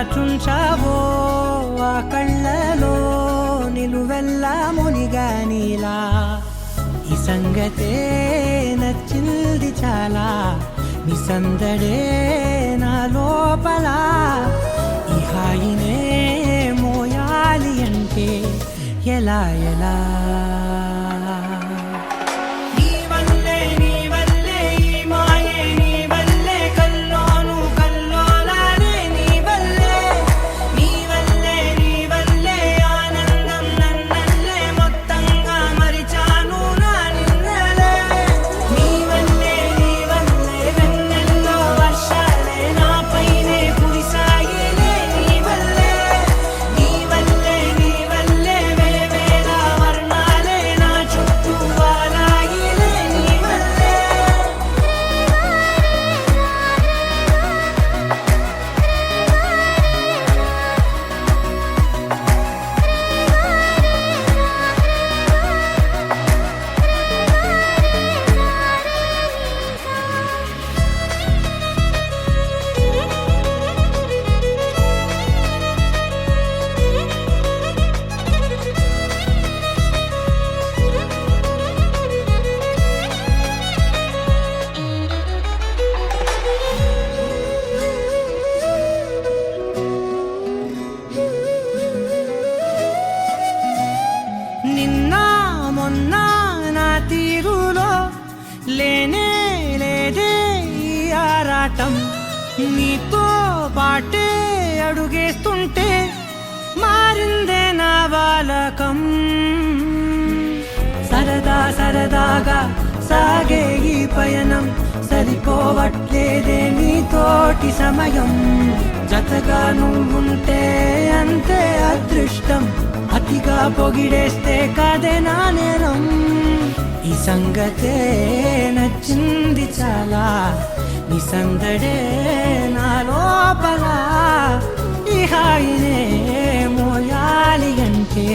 దాచుంచావో ఆ కళ్ళలో నిలువెల్లా మునిగానిలా ఈ సంగతే నచ్చింది చాలా నీ సందడే నా లోపల ఈ హాయినే మోయాలి అంటే ఎలా ఎలా లేనే లేదే ఈ ఆరాటం నీతో పాటే అడుగేస్తుంటే మారిందే నా బాలకం సరదా సరదాగా సాగే ఈ పయనం సరిపోవట్లేదే నీతోటి సమయం జతగా నువ్వుంటే అంతే అదృష్టం అతిగా పొగిడేస్తే కాదే నా నేరం ఈ సంగతే నచ్చింది చాలా నీ సందడే నా లోపల ఈ హాయినే మోయాలి అంటే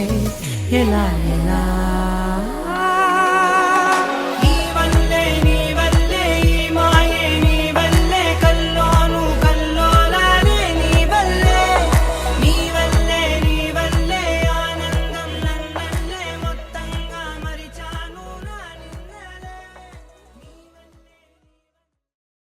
ఎలా ఎలా